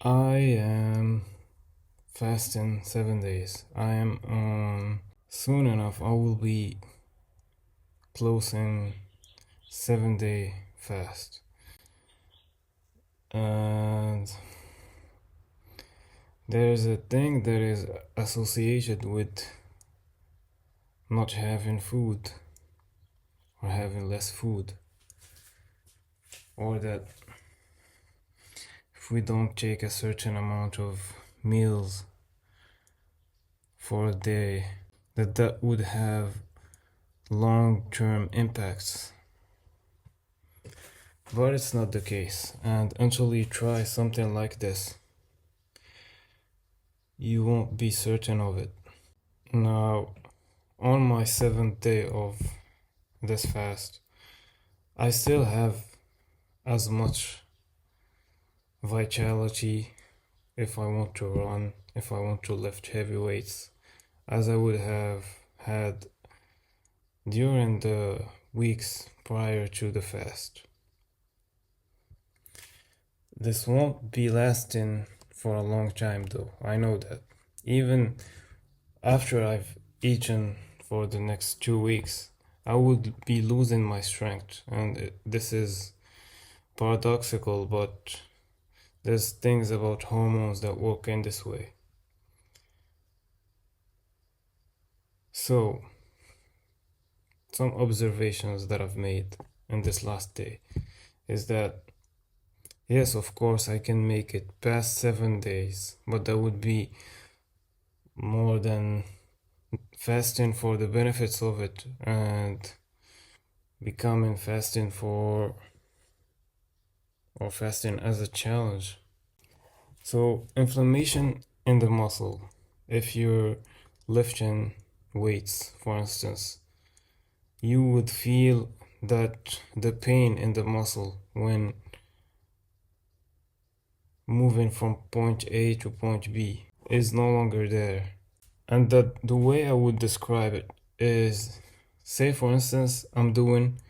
I am fasting 7 days. I am soon enough I will be closing 7 day fast. And there is a thing that is associated with not having food or having less food, or that if we don't take a certain amount of meals for a day, that would have long-term impacts. But it's not the case, and until you try something like this, you won't be certain of it. Now, on my 7th day of this fast, I still have as much vitality if I want to run, if I want to lift heavy weights, as I would have had during the weeks prior to the fast. This won't be lasting for a long time though, I know that. Even after I've eaten for the next 2 weeks, I would be losing my strength, and this is paradoxical, but there's things about hormones that work in this way. So, some observations that I've made in this last day is that yes, of course, I can make it past 7 days, but that would be more than fasting for the benefits of it and becoming fasting for or fasting as a challenge. So, inflammation in the muscle, if you're lifting weights, for instance, you would feel that the pain in the muscle when moving from point A to point B is no longer there. And that the way I would describe it is, say for instance, I'm doing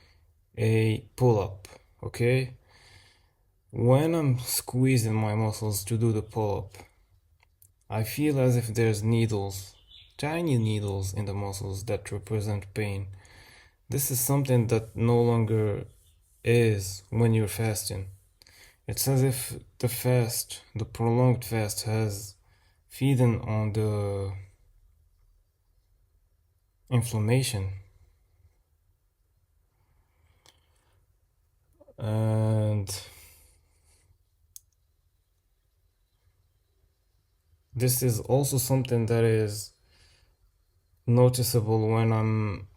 a pull-up, okay? When I'm squeezing my muscles to do the pull-up, I feel as if there's needles, tiny needles in the muscles that represent pain. This is something that no longer is when you're fasting. It's as if the fast, the prolonged fast, has feeding on the inflammation. And this is also something that is noticeable when I'm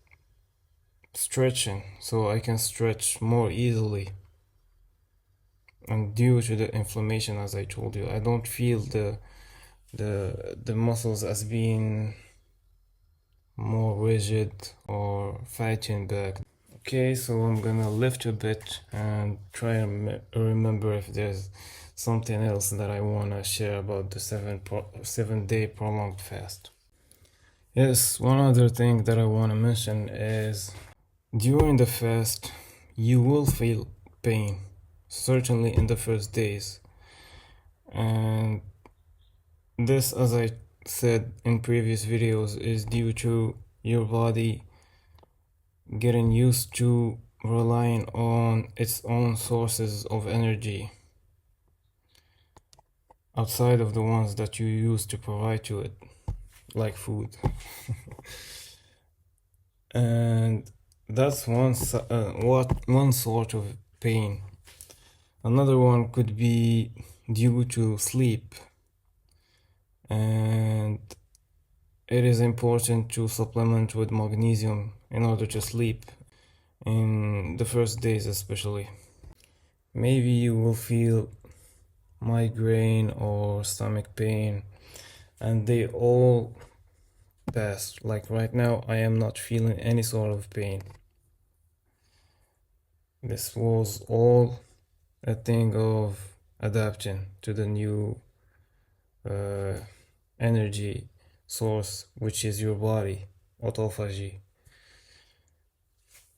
stretching, so I can stretch more easily. And due to the inflammation, as I told you, I don't feel the muscles as being more rigid or fighting back. Okay, so I'm gonna lift a bit and try and remember if there's something else that I wanna share about the 7 day prolonged fast. Yes, one other thing that I wanna mention is during the fast, you will feel pain, certainly in the first days. And this, as I said in previous videos, is due to your body getting used to relying on its own sources of energy outside of the ones that you use to provide to it, like food. And that's one sort of pain. Another one could be due to sleep, and it is important to supplement with magnesium in order to sleep in the first days especially. Maybe you will feel migraine or stomach pain, and they all pass. Like right now, I am not feeling any sort of pain. This was all a thing of adapting to the new energy source, which is your body, autophagy.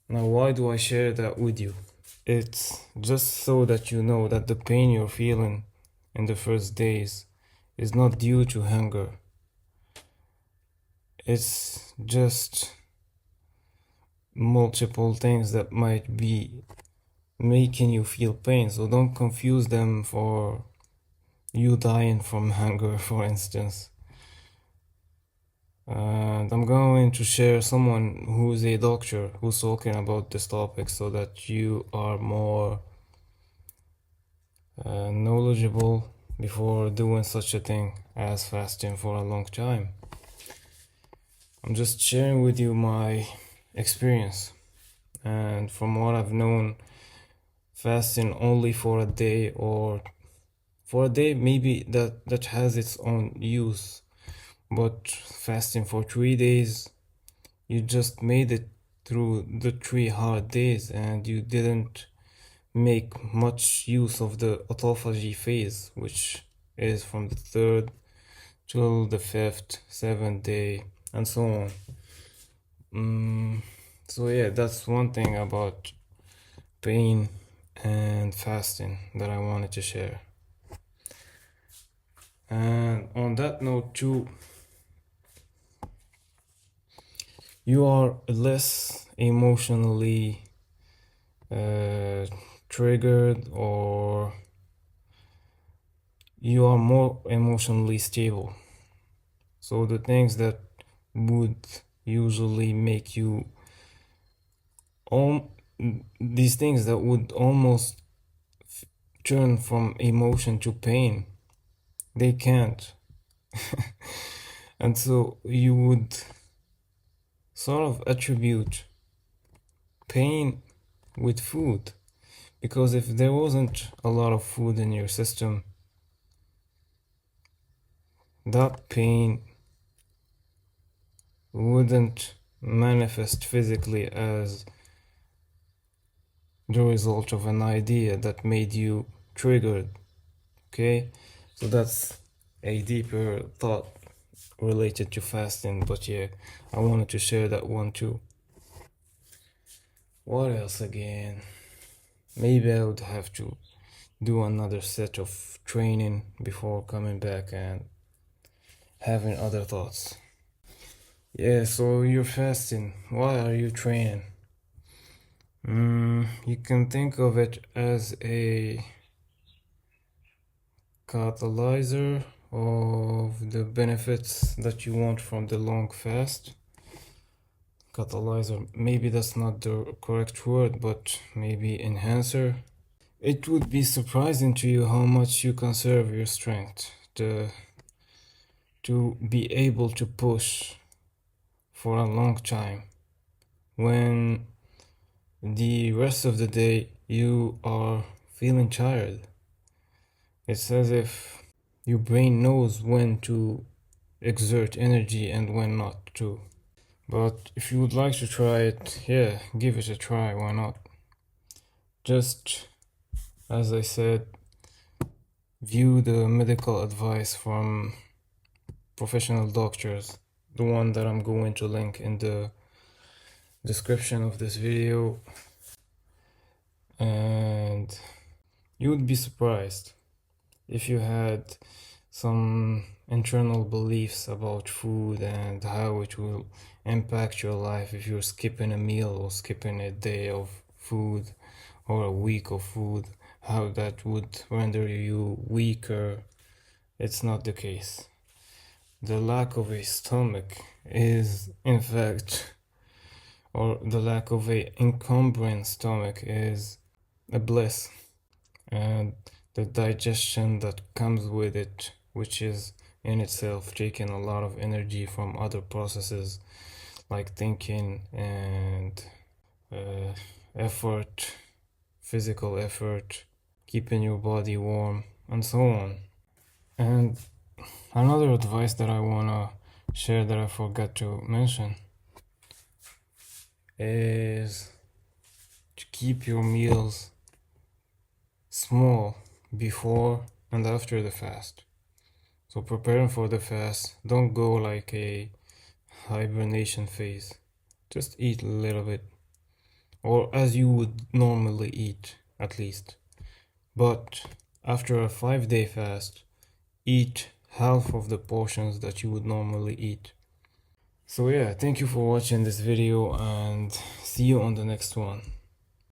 Now, why do I share that with you? It's just so that you know that the pain you're feeling in the first days is not due to hunger. It's just multiple things that might be making you feel pain, so don't confuse them for you dying from hunger, for instance. And I'm going to share someone who's a doctor who's talking about this topic so that you are more knowledgeable before doing such a thing as fasting for a long time. I'm just sharing with you my experience, and from what I've known, fasting only for a day or for a day maybe that has its own use, but fasting for 3 days, you just made it through the 3 hard days and you didn't make much use of the autophagy phase, which is from the 3rd till the 5th, 7th day, and so on. So yeah, that's one thing about pain and fasting that I wanted to share. And on that note too, you are less emotionally triggered, or you are more emotionally stable. So the things that would usually make you these things that would almost turn from emotion to pain, they can't. And so you would sort of attribute pain with food, because if there wasn't a lot of food in your system, that pain wouldn't manifest physically as the result of an idea that made you triggered. Okay, so that's a deeper thought related to fasting, but yeah, I wanted to share that one too. What else again? Maybe I would have to do another set of training before coming back and having other thoughts. Yeah, so you're fasting. Why are you training? You can think of it as a catalyzer of the benefits that you want from the long fast. Catalyzer, maybe that's not the correct word, but maybe enhancer. It would be surprising to you how much you conserve your strength to be able to push for a long time when the rest of the day you are feeling tired. It's as if your brain knows when to exert energy and when not to. But if you would like to try it, yeah, give it a try, why not? Just as I said, view the medical advice from professional doctors, the one that I'm going to link in the description of this video, and you would be surprised if you had some internal beliefs about food and how it will impact your life if you're skipping a meal or skipping a day of food or a week of food, how that would render you weaker. It's not the case. The lack of a stomach is, in fact, or the lack of a encumbrant stomach is a bliss, and the digestion that comes with it, which is in itself taking a lot of energy from other processes like thinking and effort, physical effort, keeping your body warm, and so on. And another advice that I wanna share that I forgot to mention is to keep your meals small before and after the fast. So preparing for the fast, don't go like a hibernation phase. Just eat a little bit, or as you would normally eat, at least. But after a 5-day fast, eat half of the portions that you would normally eat. So yeah, thank you for watching this video and see you on the next one.